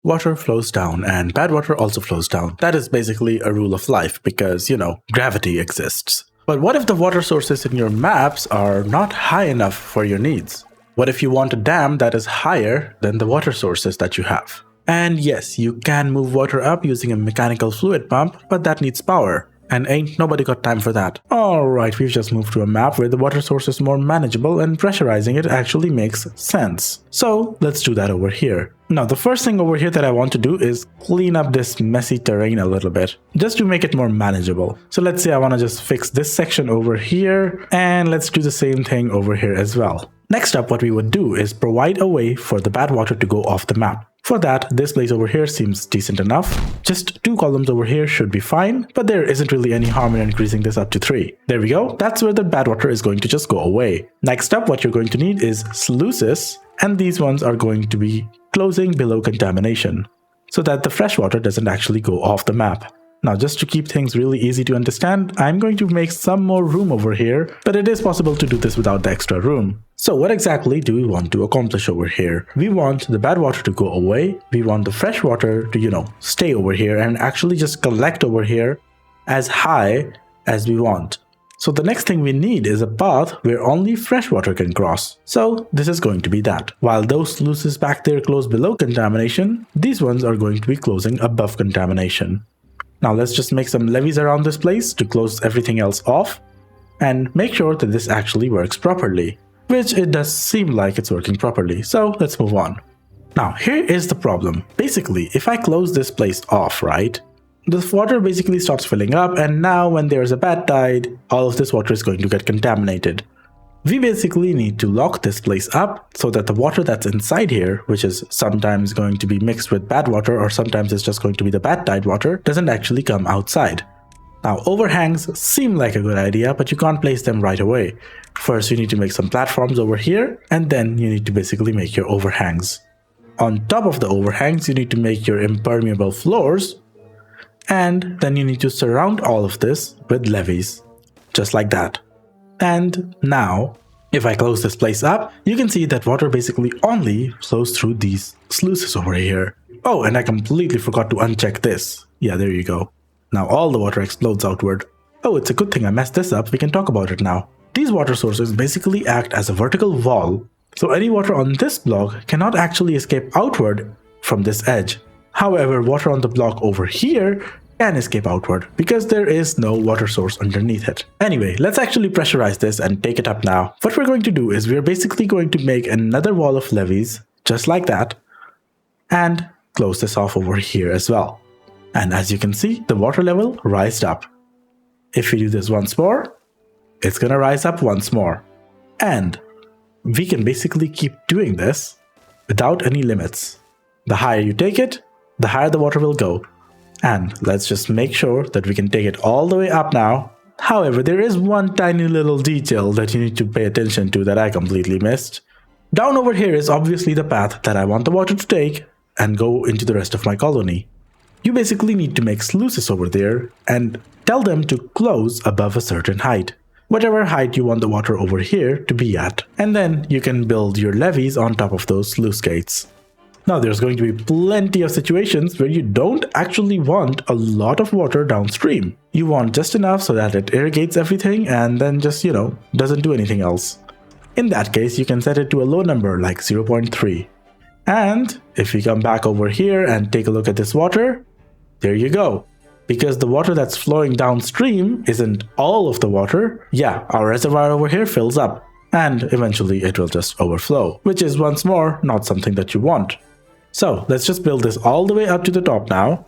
water flows down and bad water also flows down. That is basically a rule of life because, gravity exists. But what if the water sources in your maps are not high enough for your needs? What if you want a dam that is higher than the water sources that you have? And yes, you can move water up using a mechanical fluid pump, but that needs power. And ain't nobody got time for that. Alright, we've just moved to a map where the water source is more manageable and pressurizing it actually makes sense. So let's do that over here. Now the first thing over here that I want to do is clean up this messy terrain a little bit, just to make it more manageable. So let's say I want to just fix this section over here, and let's do the same thing over here as well. Next up, what we would do is provide a way for the bad water to go off the map. For that, this place over here seems decent enough. Just 2 columns over here should be fine, but there isn't really any harm in increasing this up to 3. There we go, that's where the bad water is going to just go away. Next up, what you're going to need is sluices, and these ones are going to be closing below contamination, so that the fresh water doesn't actually go off the map. Now, just to keep things really easy to understand, I'm going to make some more room over here, but it is possible to do this without the extra room. So what exactly do we want to accomplish over here? We want the bad water to go away, we want the fresh water to, stay over here and actually just collect over here as high as we want. So the next thing we need is a path where only fresh water can cross. So this is going to be that. While those sluices back there close below contamination, these ones are going to be closing above contamination. Now let's just make some levees around this place to close everything else off and make sure that this actually works properly, which it does seem like it's working properly, so let's move on. Now here is the problem. Basically, if I close this place off, right, the water basically starts filling up, and now when there's a bad tide, all of this water is going to get contaminated. We basically need to lock this place up so that the water that's inside here, which is sometimes going to be mixed with bad water or sometimes it's just going to be the bad tide water, doesn't actually come outside. Now overhangs seem like a good idea, but you can't place them right away. First you need to make some platforms over here, and then you need to basically make your overhangs. On top of the overhangs you need to make your impermeable floors, and then you need to surround all of this with levees, just like that. And now, if I close this place up, you can see that water basically only flows through these sluices over here. Oh, and I completely forgot to uncheck this. Yeah, there you go. Now all the water explodes outward. Oh, it's a good thing I messed this up, we can talk about it now. These water sources basically act as a vertical wall, so any water on this block cannot actually escape outward from this edge. However, water on the block over here can escape outward because there is no water source underneath it. Anyway, let's actually pressurize this and take it up now. What we're going to do is we're basically going to make another wall of levees, just like that, and close this off over here as well. And as you can see, the water level rised up. If we do this once more, it's gonna rise up once more. And we can basically keep doing this without any limits. The higher you take it, the higher the water will go. And let's just make sure that we can take it all the way up now. However, there is one tiny little detail that you need to pay attention to that I completely missed. Down over here is obviously the path that I want the water to take and go into the rest of my colony. You basically need to make sluices over there and tell them to close above a certain height. Whatever height you want the water over here to be at. And then you can build your levees on top of those sluice gates. Now there's going to be plenty of situations where you don't actually want a lot of water downstream. You want just enough so that it irrigates everything and then just, doesn't do anything else. In that case, you can set it to a low number like 0.3. And if we come back over here and take a look at this water, there you go. Because the water that's flowing downstream isn't all of the water, yeah, our reservoir over here fills up. And eventually it will just overflow, which is once more not something that you want. So let's just build this all the way up to the top now.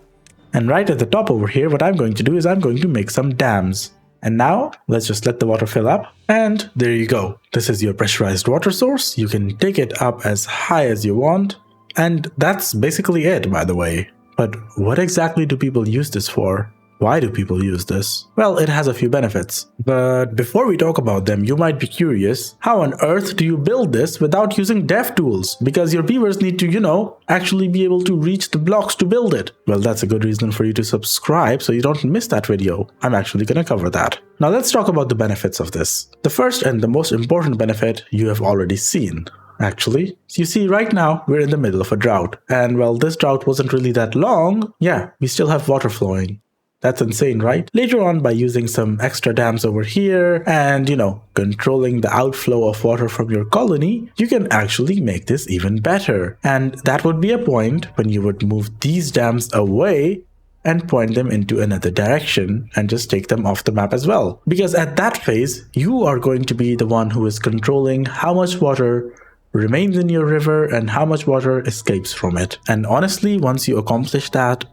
And right at the top over here, what I'm going to do is I'm going to make some dams. And now let's just let the water fill up. And there you go. This is your pressurized water source. You can take it up as high as you want. And that's basically it, by the way. But what exactly do people use this for? Why do people use this? Well, it has a few benefits. But before we talk about them, you might be curious, how on earth do you build this without using dev tools? Because your beavers need to, actually be able to reach the blocks to build it. Well, that's a good reason for you to subscribe so you don't miss that video. I'm actually gonna cover that. Now let's talk about the benefits of this. The first and the most important benefit you have already seen. actually. You see, right now we're in the middle of a drought, and well, this drought wasn't really that long. Yeah, we still have water flowing. That's insane, right? Later on, by using some extra dams over here and, controlling the outflow of water from your colony, you can actually make this even better. And that would be a point when you would move these dams away and point them into another direction and just take them off the map as well. Because at that phase, you are going to be the one who is controlling how much water remains in your river and how much water escapes from it. And honestly, once you accomplish that,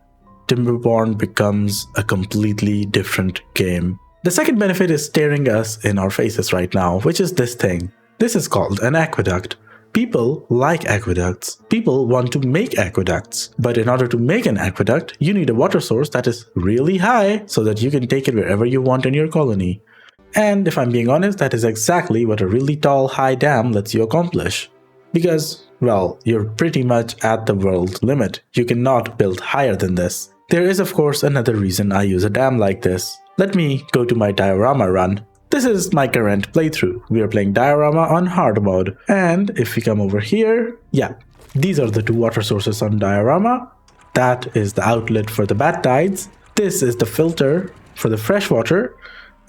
Timberborn becomes a completely different game. The second benefit is staring us in our faces right now, which is this thing. This is called an aqueduct. People like aqueducts. People want to make aqueducts. But in order to make an aqueduct, you need a water source that is really high so that you can take it wherever you want in your colony. And if I'm being honest, that is exactly what a really tall, high dam lets you accomplish. Because, well, you're pretty much at the world limit. You cannot build higher than this. There is, of course, another reason I use a dam like this. Let me go to my diorama run. This is my current playthrough. We are playing diorama on hard mode. And if we come over here, yeah, these are the two water sources on diorama. That is the outlet for the bad tides. This is the filter for the fresh water.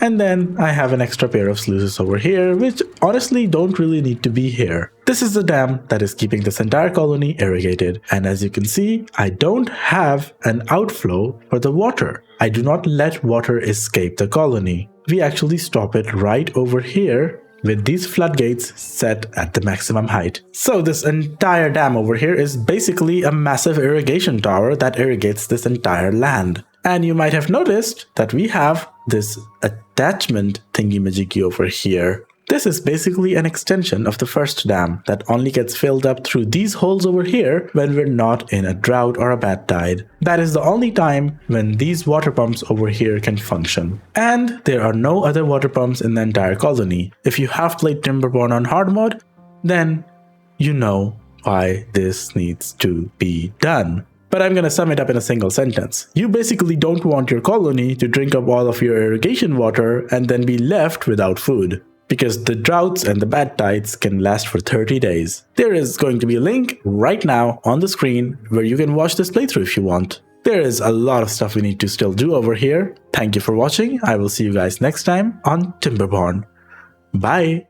And then I have an extra pair of sluices over here, which honestly don't really need to be here. This is the dam that is keeping this entire colony irrigated. And as you can see, I don't have an outflow for the water. I do not let water escape the colony. We actually stop it right over here with these floodgates set at the maximum height. So this entire dam over here is basically a massive irrigation tower that irrigates this entire land. And you might have noticed that we have this attachment thingy-majiggy over here. This is basically an extension of the first dam that only gets filled up through these holes over here when we're not in a drought or a bad tide. That is the only time when these water pumps over here can function. And there are no other water pumps in the entire colony. If you have played Timberborn on hard mode, then you know why this needs to be done. But I'm gonna sum it up in a single sentence. You basically don't want your colony to drink up all of your irrigation water and then be left without food. Because the droughts and the bad tides can last for 30 days. There is going to be a link right now on the screen where you can watch this playthrough if you want. There is a lot of stuff we need to still do over here. Thank you for watching. I will see you guys next time on Timberborn. Bye!